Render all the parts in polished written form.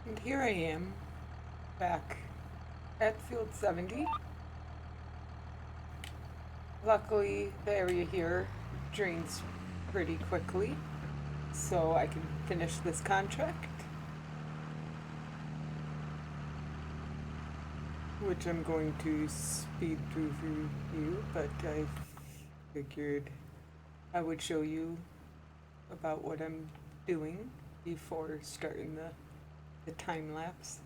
And here I am, back at field 70. Luckily, the area here drains pretty quickly, so I can finish this contract, which I'm going to speed through for you, but I figured I would show you about what I'm doing before starting the time lapse.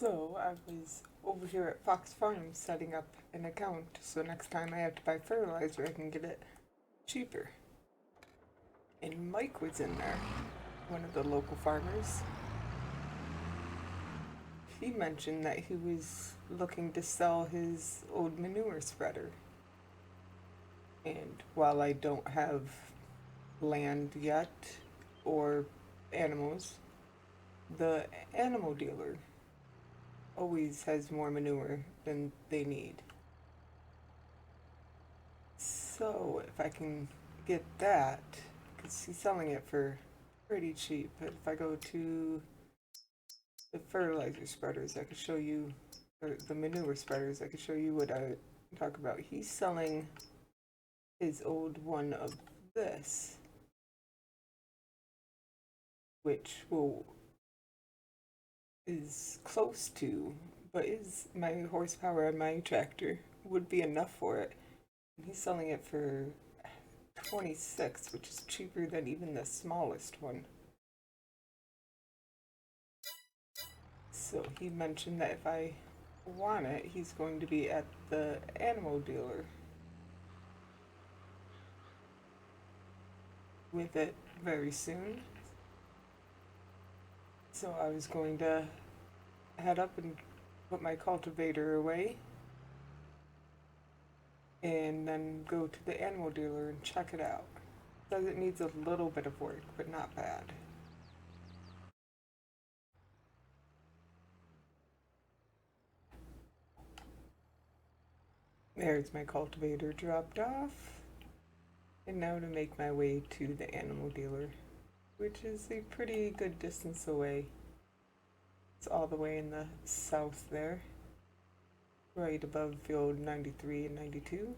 So I was over here at Fox Farms setting up an account, so next time I have to buy fertilizer, I can get it cheaper. And Mike was in there, one of the local farmers. He mentioned that he was looking to sell his old manure spreader. And while I don't have land yet or animals, the animal dealer always has more manure than they need. So if I can get that, because he's selling it for pretty cheap, but if I go to the fertilizer spreaders, I could show you, or the manure spreaders, I could show you what I talk about. He's selling his old one of this, which will is close to, but is my horsepower on my tractor would be enough for it. And he's selling it for 26, which is cheaper than even the smallest one. So he mentioned that if I want it, he's going to be at the animal dealer with it very soon. So I was going to head up and put my cultivator away and then go to the animal dealer and check it out. Says it needs a little bit of work, but not bad. There's my cultivator dropped off. And now to make my way to the animal dealer, which is a pretty good distance away. It's all the way in the south there, right above field 93 and 92.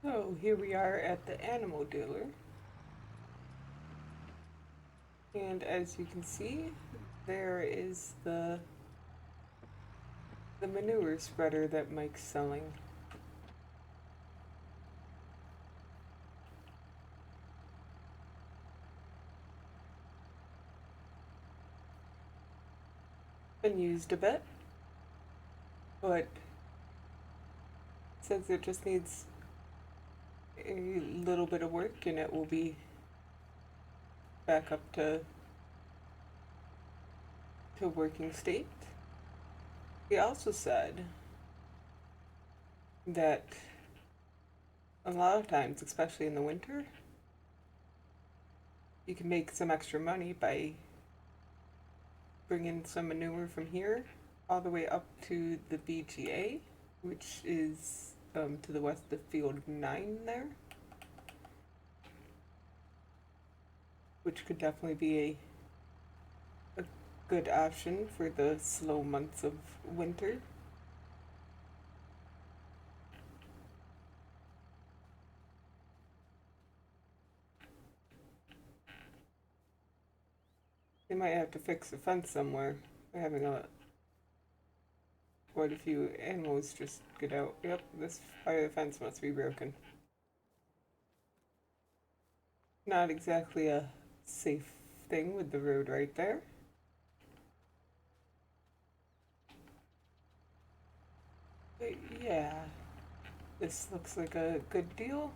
So here we are at the animal dealer. And as you can see, there is the manure spreader that Mike's selling. been used a bit, but since it just needs a little bit of work and it will be back up to working state. He also said that a lot of times, especially in the winter, you can make some extra money by bringing some manure from here all the way up to the BGA, which is to the west of Field 9 there, which could definitely be a good option for the slow months of winter. They might have to fix a fence somewhere. They're having quite a few animals just get out. Yep, this part of the fence must be broken. Not exactly a safe thing with the road right there. But yeah, this looks like a good deal.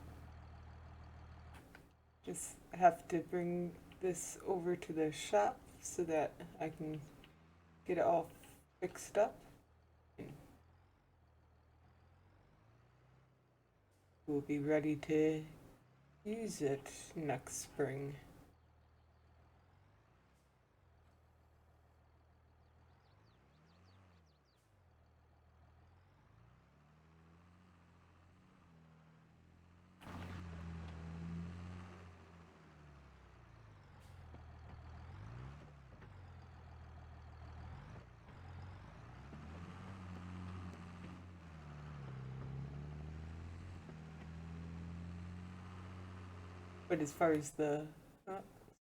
Just have to bring this over to the shop so that I can get it all fixed up. We'll be ready to use it next spring. But as far as the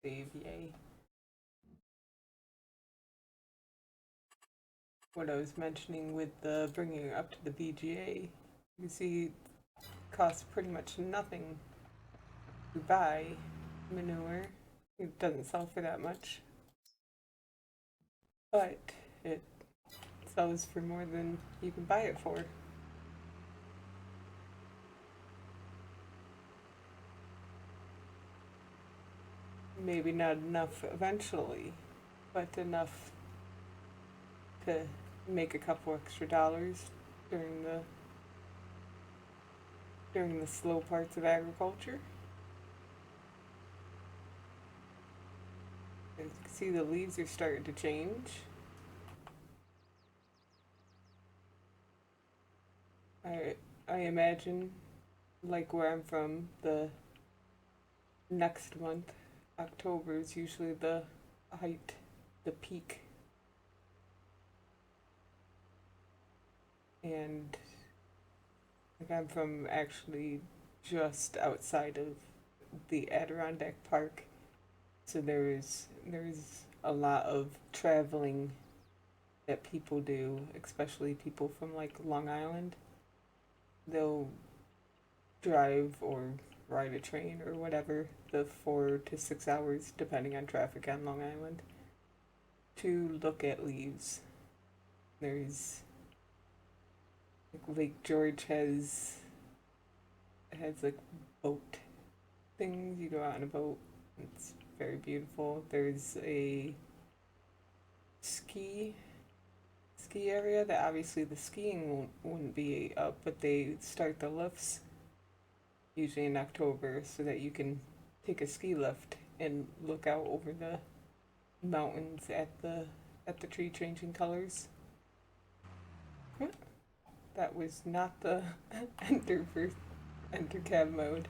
AVA, what I was mentioning with the bringing it up to the BGA, you see, it costs pretty much nothing to buy manure. It doesn't sell for that much, but it sells for more than you can buy it for. Maybe not enough eventually, but enough to make a couple extra dollars during the slow parts of agriculture. As you can see, the leaves are starting to change. I imagine, like where I'm from, the next month, October, is usually the height, the peak. And like I'm from actually just outside of the Adirondack Park, so there's a lot of traveling that people do, especially people from like Long Island. They'll drive or ride a train or whatever the 4 to 6 hours, depending on traffic on Long Island, to look at leaves. There's like Lake George has like boat things. You go out on a boat. It's very beautiful. There's a ski area that obviously the skiing wouldn't be up, but they start the lifts usually in October so that you can take a ski lift and look out over the mountains at the tree changing colors. That was not the enter cab mode.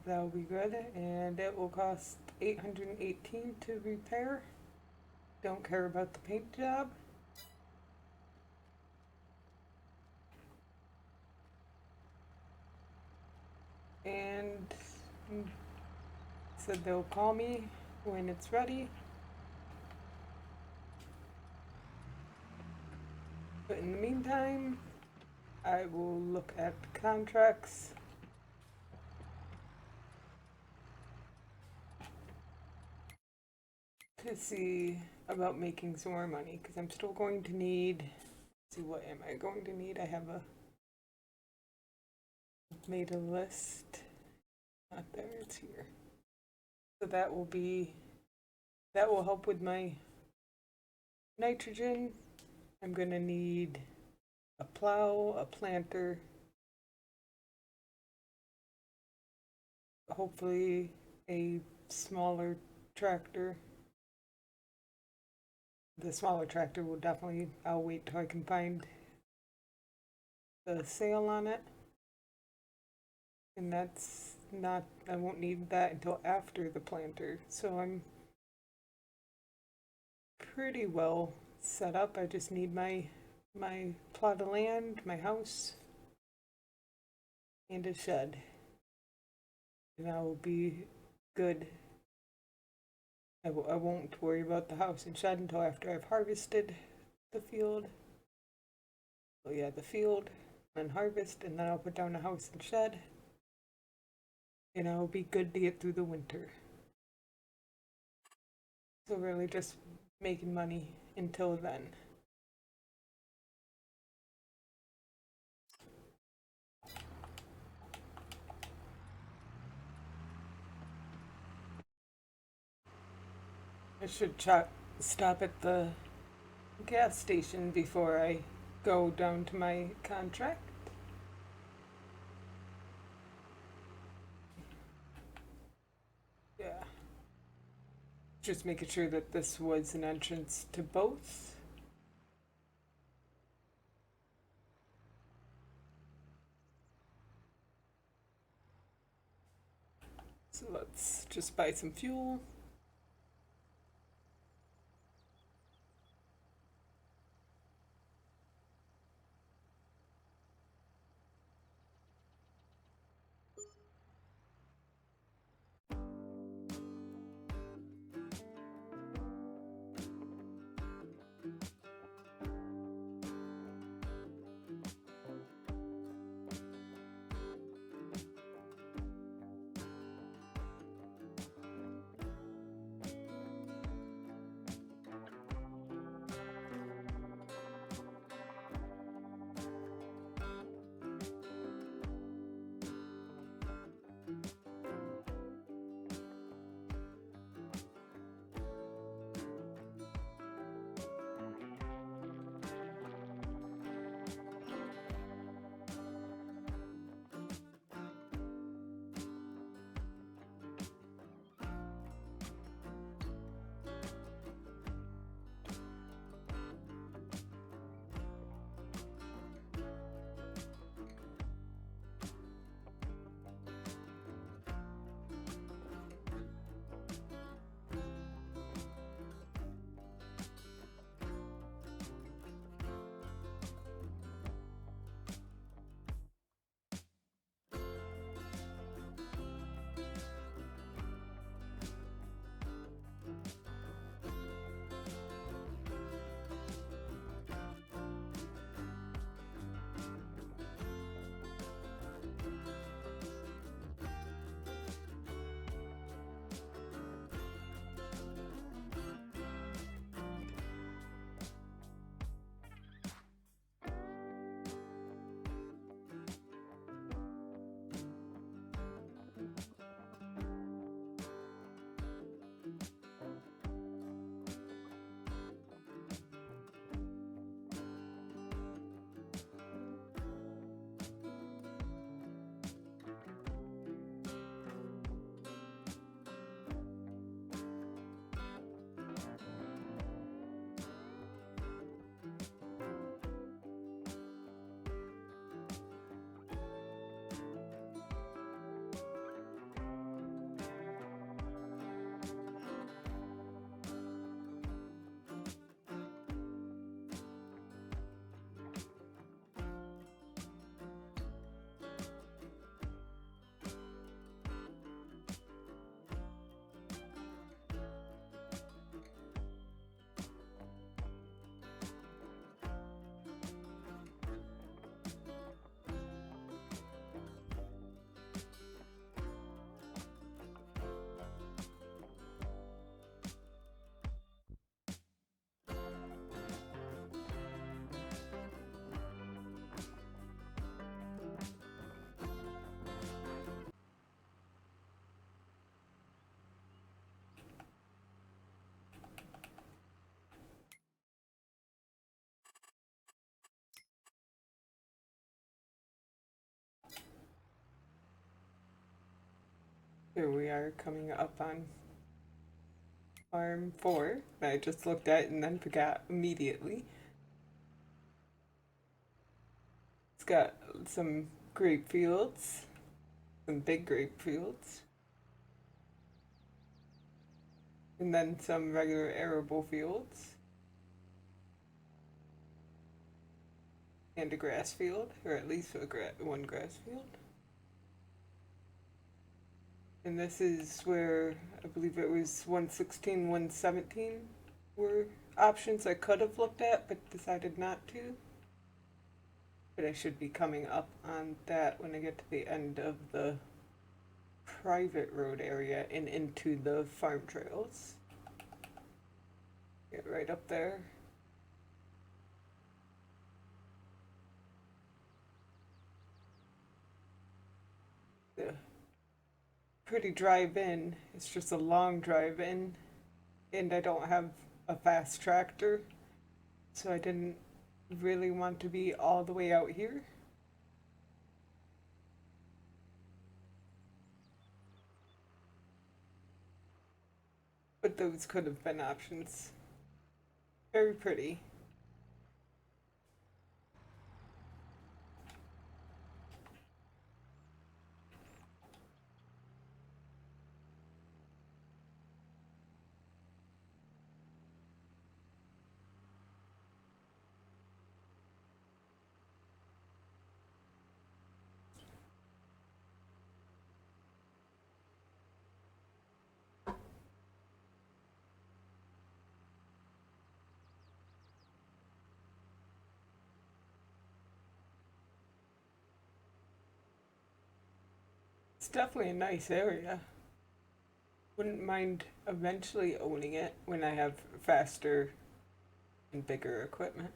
that'll be good, and it will cost 818 to repair. Don't care about the paint job. And said they'll call me when it's ready. But in the meantime, I will look at contracts. To see about making some more money, because I'm still going to need, see what am I going to need? I have made a list. Not there, it's here. So that will help with my nitrogen. I'm gonna need a plow, a planter, hopefully a smaller tractor. The smaller tractor will definitely, I'll wait till I can find the sale on it. And that's not, I won't need that until after the planter. So I'm pretty well set up. I just need my plot of land, my house, and a shed. And I will be good. I won't worry about the house and shed until after I've harvested the field. So yeah, the field, then harvest, and then I'll put down a house and shed. And I'll be good to get through the winter. So really just making money until then. I should stop at the gas station before I go down to my contract. Yeah. Just making sure that this was an entrance to both. So let's just buy some fuel. Here we are coming up on farm 4 that I just looked at and then forgot immediately. It's got some grape fields, some big grape fields, and then some regular arable fields, and a grass field, or at least one grass field. And this is where I believe it was 116, 117 were options I could have looked at but decided not to. But I should be coming up on that when I get to the end of the private road area and into the farm trails. Get right up there. The pretty drive in. It's just a long drive in, and I don't have a fast tractor, so I didn't really want to be all the way out here. But those could have been options. Very pretty. It's definitely a nice area. Wouldn't mind eventually owning it when I have faster and bigger equipment.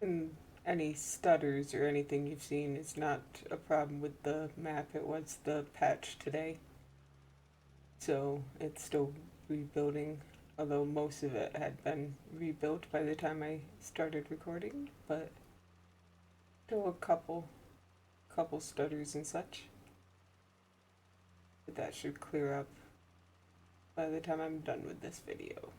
And any stutters or anything you've seen is not a problem with the map. It was the patch today. So it's still rebuilding, although most of it had been rebuilt by the time I started recording, but still a couple stutters and such. But that should clear up by the time I'm done with this video.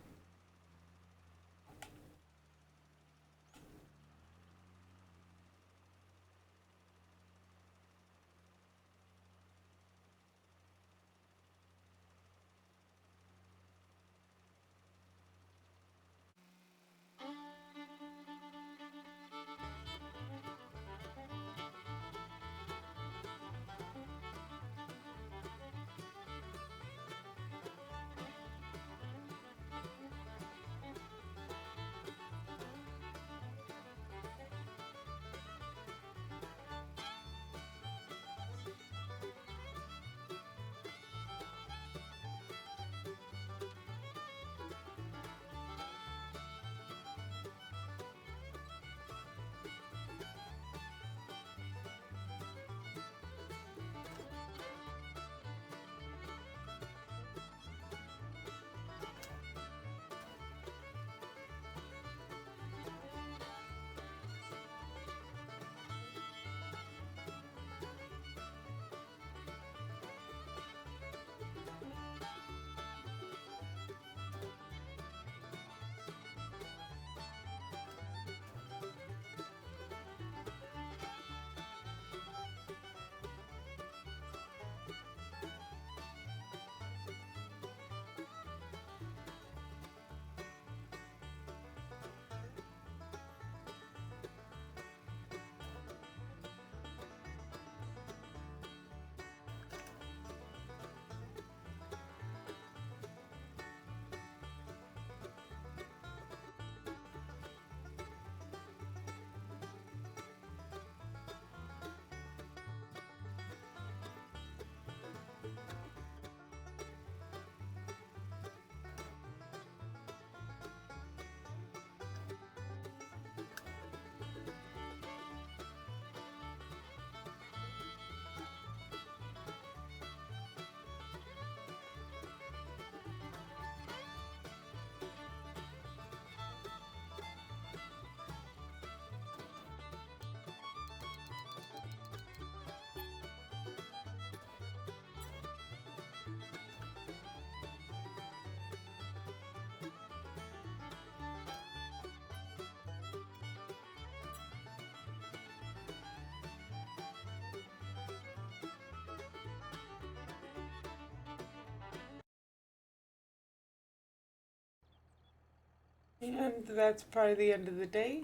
And that's probably the end of the day.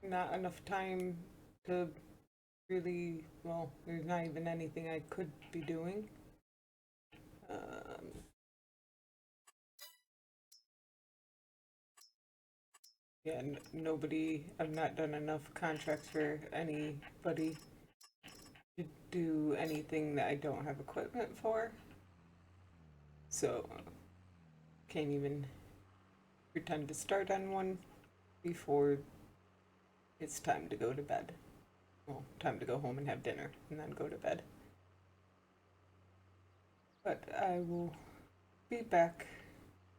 Not enough time to really, well, there's not even anything I could be doing. Yeah, nobody, I've not done enough contracts for anybody to do anything that I don't have equipment for. So, can't even pretend to start on one before it's time to go to bed. Well, time to go home and have dinner and then go to bed. But I will be back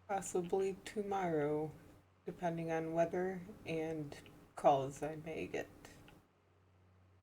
possibly tomorrow, depending on weather and calls I may get.